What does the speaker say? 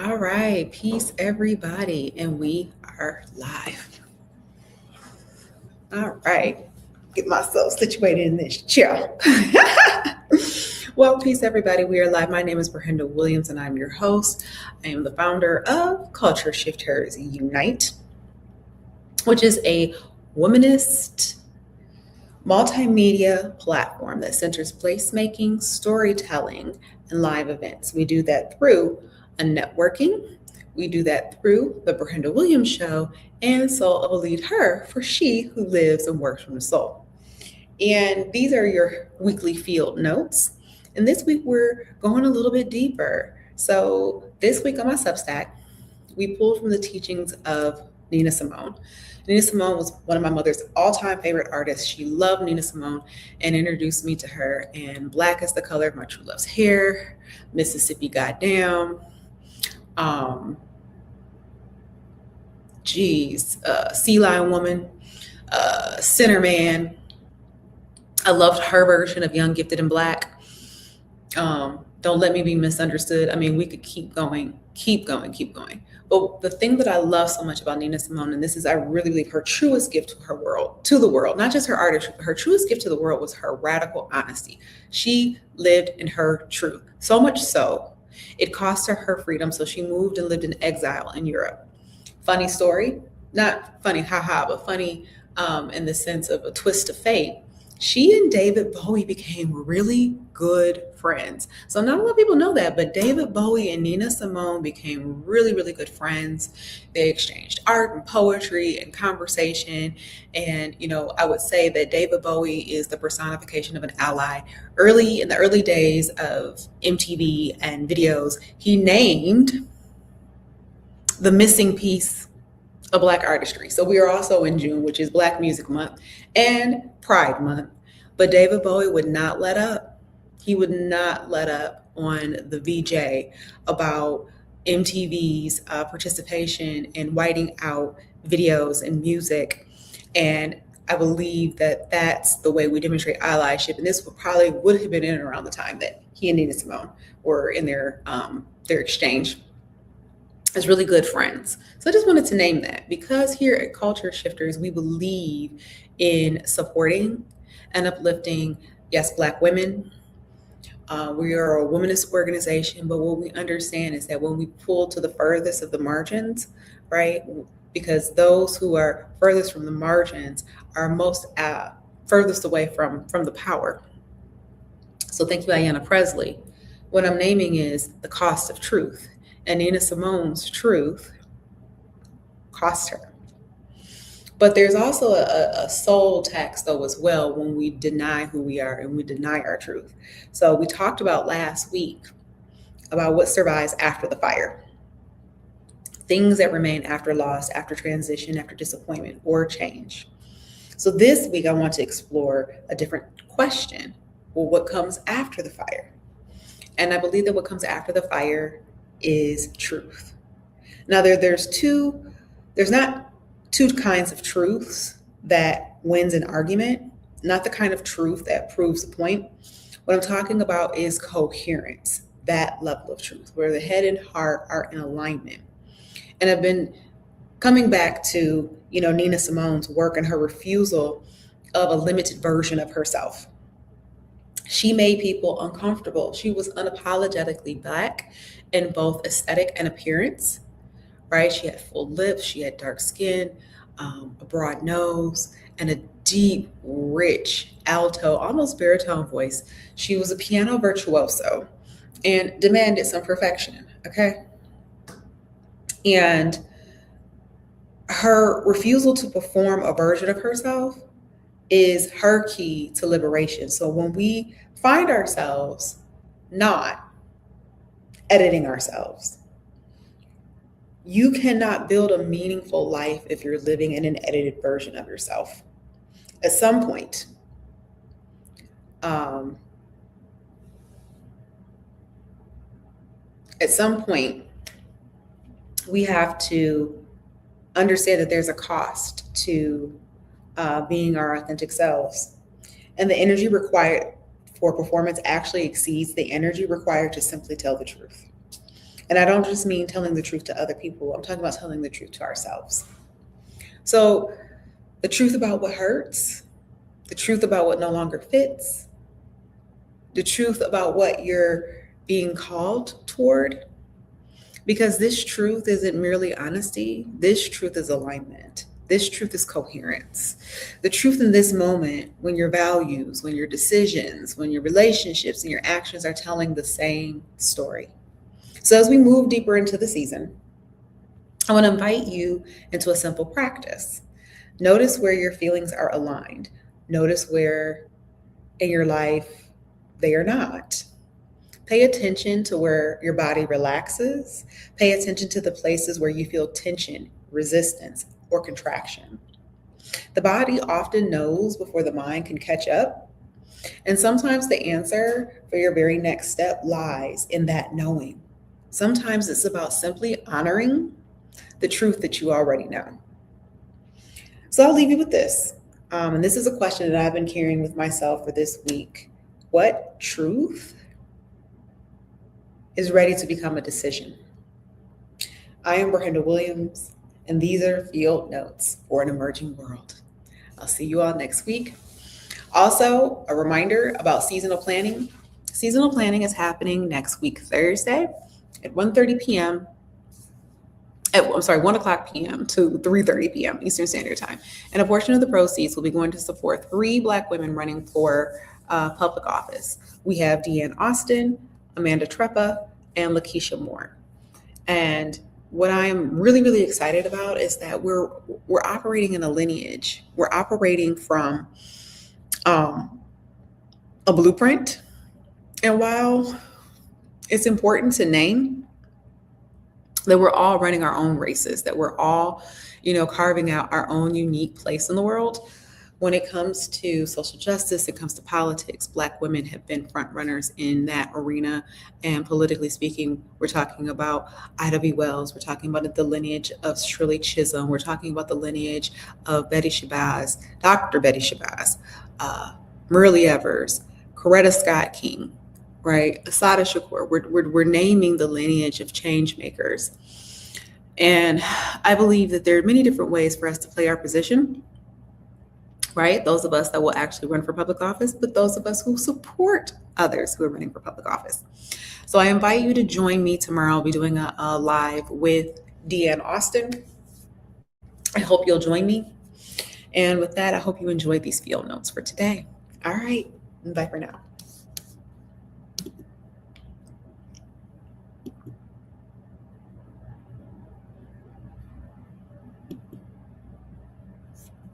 All right, peace, everybody, and we are live. All right, get myself situated in this chair. Well, peace, everybody. We are live. My name is Ber-Henda Williams, and I'm your host. I am the founder of Culture Shifters Unite, which is a womanist multimedia platform that centers placemaking, storytelling, and live events. We do that through a networking. We do that through the Ber-Henda Williams Show and Soul of a Lead Her for she who lives and works from the soul. And these are your weekly field notes. And this week we're going a little bit deeper. So this week on my Substack, we pulled from the teachings of Nina Simone. Nina Simone was one of my mother's all-time favorite artists. She loved Nina Simone and introduced me to her. And Black is the Color of My True Love's Hair, Mississippi Goddamn, Sea Lion Woman, Sinner Man. I loved her version of Young, Gifted, and Black. Don't Let Me Be Misunderstood. I mean, we could keep going. But the thing that I love so much about Nina Simone, and this is, I really believe, her truest gift to the world, not just her art, her truest gift to the world was her radical honesty. She lived in her truth, so much so, it cost her her freedom, so she moved and lived in exile in Europe. Funny story, not funny, haha, but funny in the sense of a twist of fate. She and David Bowie became really good friends. So not a lot of people know that, but David Bowie and Nina Simone became really, really good friends. They exchanged art and poetry and conversation. And, I would say that David Bowie is the personification of an ally. In the early days of MTV and videos, he named the missing piece of Black artistry. So we are also in June, which is Black Music Month and Pride Month. But David Bowie would not let up. He would not let up on the VJ about MTV's participation in whiting out videos and music. And I believe that that's the way we demonstrate allyship. And this would have been in and around the time that he and Nina Simone were in their exchange as really good friends. So I just wanted to name that because here at Culture Shifters, we believe in supporting and uplifting, yes, Black women. We are a womanist organization, but what we understand is that when we pull to the furthest of the margins, right, because those who are furthest from the margins are most furthest away from the power. So thank you, Ayanna Presley. What I'm naming is the cost of truth. And Nina Simone's truth cost her. But there's also a soul tax, though, as well, when we deny who we are and we deny our truth. So we talked about last week about what survives after the fire. Things that remain after loss, after transition, after disappointment, or change. So this week, I want to explore a different question. Well, what comes after the fire? And I believe that what comes after the fire is truth. Now, there's not two kinds of truths that wins an argument, not the kind of truth that proves the point. What I'm talking about is coherence, that level of truth, where the head and heart are in alignment. And I've been coming back to, Nina Simone's work and her refusal of a limited version of herself. She made people uncomfortable. She was unapologetically Black in both aesthetic and appearance, right? She had full lips, she had dark skin, a broad nose, and a deep, rich, alto, almost baritone voice. She was a piano virtuoso and demanded some perfection, okay? And her refusal to perform a version of herself is her key to liberation. So when we find ourselves not editing ourselves, you cannot build a meaningful life if you're living in an edited version of yourself. At some point, we have to understand that there's a cost to being our authentic selves. And the energy required for performance actually exceeds the energy required to simply tell the truth. And I don't just mean telling the truth to other people. I'm talking about telling the truth to ourselves. So the truth about what hurts, the truth about what no longer fits, the truth about what you're being called toward. Because this truth isn't merely honesty, this truth is alignment. This truth is coherence. The truth in this moment, when your values, when your decisions, when your relationships and your actions are telling the same story. So as we move deeper into the season, I want to invite you into a simple practice. Notice where your feelings are aligned. Notice where in your life they are not. Pay attention to where your body relaxes. Pay attention to the places where you feel tension, resistance, or contraction. The body often knows before the mind can catch up. And sometimes the answer for your very next step lies in that knowing. Sometimes it's about simply honoring the truth that you already know. So I'll leave you with this. And this is a question that I've been carrying with myself for this week. What truth is ready to become a decision? I am Ber-Henda Williams, and these are Field Notes for an Emerging World. I'll see you all next week. Also, a reminder about seasonal planning. Seasonal planning is happening next week, Thursday at 1:30 p.m. 1 o'clock p.m. to 3:30 p.m. Eastern Standard Time. And a portion of the proceeds will be going to support 3 Black women running for public office. We have Deanne Austin, Amanda Treppa, and Lakeisha Moore. And what I'm really, really excited about is that we're operating in a lineage. We're operating from a blueprint. And while it's important to name that we're all running our own races, that we're all, carving out our own unique place in the world. When it comes to social justice, it comes to politics, Black women have been front runners in that arena. And politically speaking, we're talking about Ida B. Wells. We're talking about the lineage of Shirley Chisholm. We're talking about the lineage of Betty Shabazz, Dr. Betty Shabazz, Myrlie Evers, Coretta Scott King, right? Assata Shakur. We're naming the lineage of change makers. And I believe that there are many different ways for us to play our position, right? Those of us that will actually run for public office, but those of us who support others who are running for public office. So I invite you to join me tomorrow. I'll be doing a live with Deanne Austin. I hope you'll join me. And with that, I hope you enjoyed these field notes for today. All right, bye for now.